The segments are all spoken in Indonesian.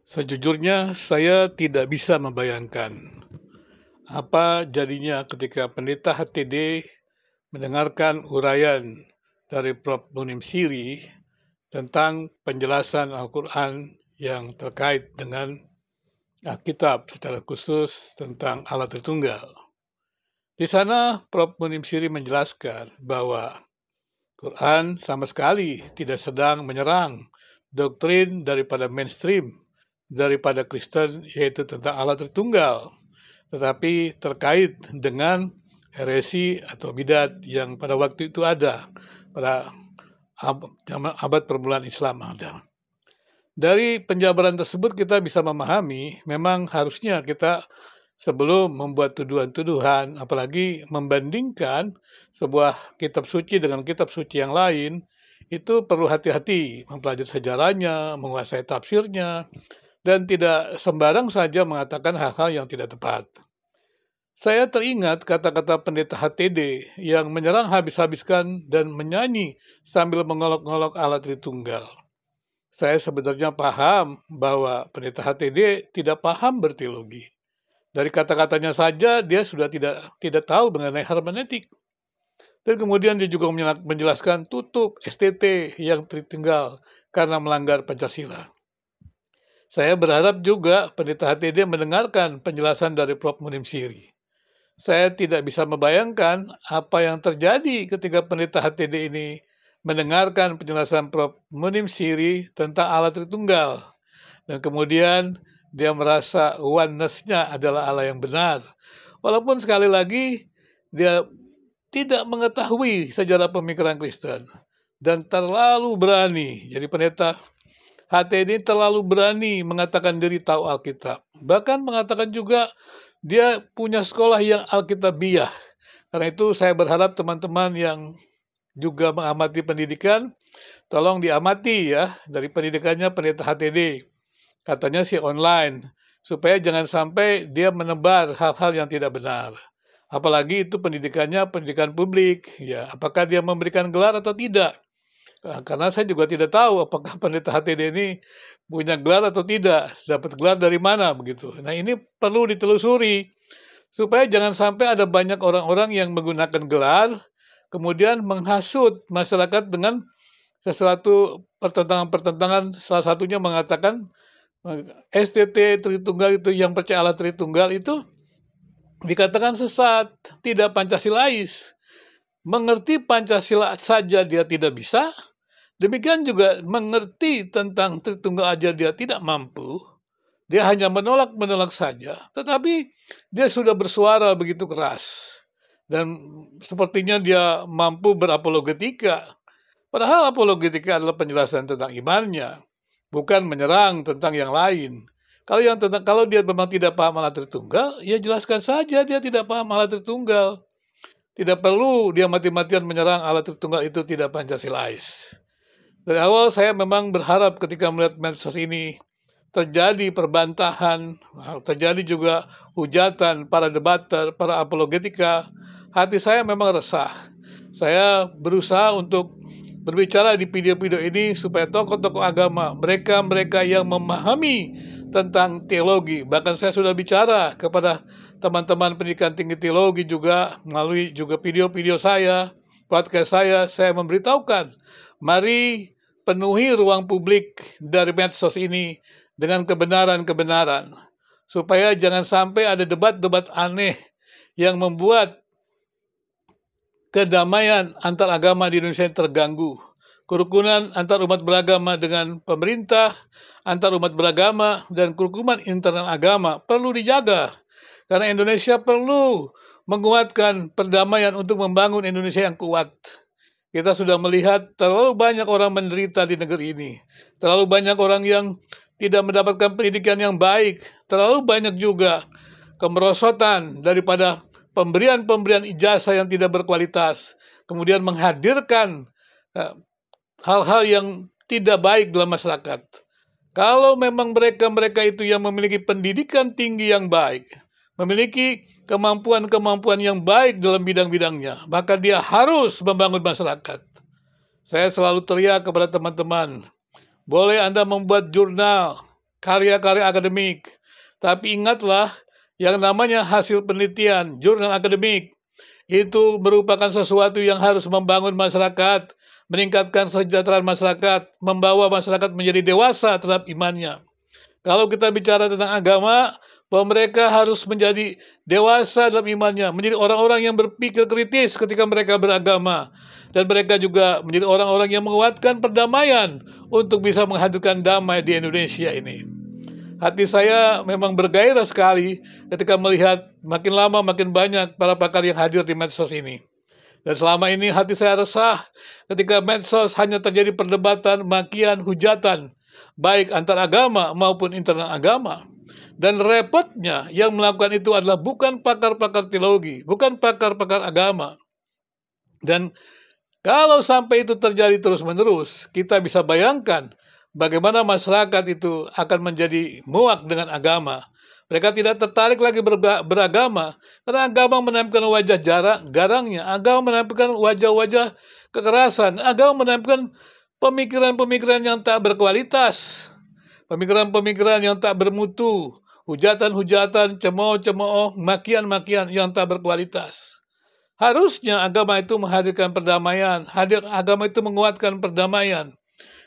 Sejujurnya, saya tidak bisa membayangkan apa jadinya ketika Pendeta HTD mendengarkan uraian dari Prof. Munim Siri tentang penjelasan Al-Quran yang terkait dengan Alkitab secara khusus tentang Allah Tritunggal. Di sana, Prof. Munim Siri menjelaskan bahwa Quran sama sekali tidak sedang menyerang doktrin daripada mainstream daripada Kristen, yaitu tentang Allah Tritunggal, tetapi terkait dengan heresi atau bidat yang pada waktu itu ada pada abad permulaan Islam ada. Dari penjabaran tersebut kita bisa memahami memang harusnya kita sebelum membuat tuduhan-tuduhan, apalagi membandingkan sebuah kitab suci dengan kitab suci yang lain, itu perlu hati-hati mempelajari sejarahnya, menguasai tafsirnya, dan tidak sembarang saja mengatakan hal-hal yang tidak tepat. Saya teringat kata-kata Pendeta HTD yang menyerang habis-habiskan dan menyanyi sambil mengolok-ngolok Allah Tritunggal. Saya sebenarnya paham bahwa Pendeta HTD tidak paham berteologi. Dari kata-katanya saja dia sudah tidak tahu mengenai hermeneutik. Dan kemudian dia juga menjelaskan tutuk STT yang Tritunggal karena melanggar Pancasila. Saya berharap juga Pendeta HTD mendengarkan penjelasan dari Prof. Munim Siri. Saya tidak bisa membayangkan apa yang terjadi ketika Pendeta HTD ini mendengarkan penjelasan Prof. Munim Siri tentang Allah Tritunggal. Dan kemudian dia merasa oneness-nya adalah Allah yang benar. Walaupun sekali lagi dia tidak mengetahui sejarah pemikiran Kristen dan terlalu berani. Jadi pendeta HTD terlalu berani mengatakan diri tahu Alkitab. Bahkan mengatakan juga dia punya sekolah yang Alkitabiah. Karena itu saya berharap teman-teman yang juga mengamati pendidikan, tolong diamati ya dari pendidikannya Pendeta HTD. Katanya sih online, supaya jangan sampai dia menebar hal-hal yang tidak benar. Apalagi itu pendidikannya pendidikan publik, ya apakah dia memberikan gelar atau tidak. Karena saya juga tidak tahu apakah Pendeta HTD ini punya gelar atau tidak, dapat gelar dari mana begitu. Nah ini perlu ditelusuri supaya jangan sampai ada banyak orang-orang yang menggunakan gelar kemudian menghasut masyarakat dengan sesuatu pertentangan-pertentangan. Salah satunya mengatakan STT Tritunggal itu yang percaya Allah Tritunggal itu dikatakan sesat, tidak Pancasilais. Mengerti Pancasila saja dia tidak bisa, demikian juga mengerti tentang Tritunggal aja dia tidak mampu. Dia hanya menolak saja, tetapi dia sudah bersuara begitu keras. Dan sepertinya dia mampu berapologetika. Padahal apologetika adalah penjelasan tentang imannya, bukan menyerang tentang yang lain. Kalau dia memang tidak paham Allah Tritunggal, ya jelaskan saja dia tidak paham Allah Tritunggal. Tidak perlu dia mati-matian menyerang Allah Tritunggal, itu tidak Pancasilais. Dari awal saya memang berharap ketika melihat medsos ini terjadi perbantahan, terjadi juga hujatan para debater, para apologetika, hati saya memang resah. Saya berusaha untuk berbicara di video-video ini supaya tokoh-tokoh agama, mereka yang memahami tentang teologi, bahkan saya sudah bicara kepada teman-teman pendidikan tinggi teologi juga melalui juga video-video saya, podcast saya memberitahukan, mari penuhi ruang publik dari medsos ini dengan kebenaran-kebenaran, supaya jangan sampai ada debat-debat aneh yang membuat kedamaian antar agama di Indonesia terganggu. Kerukunan antar umat beragama dengan pemerintah, antar umat beragama, dan kerukunan internal agama perlu dijaga. Karena Indonesia perlu menguatkan perdamaian untuk membangun Indonesia yang kuat. Kita sudah melihat terlalu banyak orang menderita di negeri ini. Terlalu banyak orang yang tidak mendapatkan pendidikan yang baik. Terlalu banyak juga kemerosotan daripada pemberian ijazah yang tidak berkualitas. Kemudian menghadirkan hal-hal yang tidak baik dalam masyarakat. Kalau memang mereka itu yang memiliki pendidikan tinggi yang baik, memiliki kemampuan yang baik dalam bidang-bidangnya, maka dia harus membangun masyarakat. Saya selalu teriak kepada teman-teman, boleh Anda membuat jurnal, karya-karya akademik. Tapi ingatlah, yang namanya hasil penelitian, jurnal akademik, itu merupakan sesuatu yang harus membangun masyarakat, meningkatkan kesejahteraan masyarakat, membawa masyarakat menjadi dewasa terhadap imannya. Kalau kita bicara tentang agama, bahwa mereka harus menjadi dewasa dalam imannya, menjadi orang-orang yang berpikir kritis ketika mereka beragama, dan mereka juga menjadi orang-orang yang menguatkan perdamaian untuk bisa menghadirkan damai di Indonesia ini. Hati saya memang bergairah sekali ketika melihat makin lama makin banyak para pakar yang hadir di medsos ini. Dan selama ini hati saya resah ketika medsos hanya terjadi perdebatan, makian, hujatan, baik antar agama maupun internal agama. Dan repotnya yang melakukan itu adalah bukan pakar-pakar teologi, bukan pakar-pakar agama. Dan kalau sampai itu terjadi terus-menerus, kita bisa bayangkan bagaimana masyarakat itu akan menjadi muak dengan agama. Mereka tidak tertarik lagi beragama, karena agama menampilkan wajah garangnya, agama menampilkan wajah-wajah kekerasan, agama menampilkan pemikiran-pemikiran yang tak berkualitas, pemikiran-pemikiran yang tak bermutu, hujatan-hujatan, cemooh-cemooh, makian-makian yang tak berkualitas. Harusnya agama itu menghadirkan perdamaian, agama itu menguatkan perdamaian.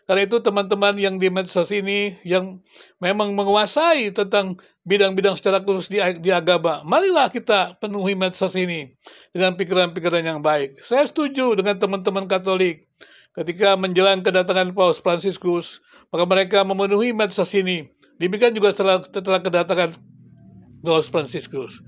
Karena itu teman-teman yang di medsos ini yang memang menguasai tentang bidang-bidang secara khusus di agama, marilah kita penuhi medsos ini dengan pikiran-pikiran yang baik. Saya setuju dengan teman-teman Katolik. Ketika menjelang kedatangan Paus Fransiskus, maka mereka memenuhi medsos ini. Demikian juga setelah kedatangan Paus Fransiskus.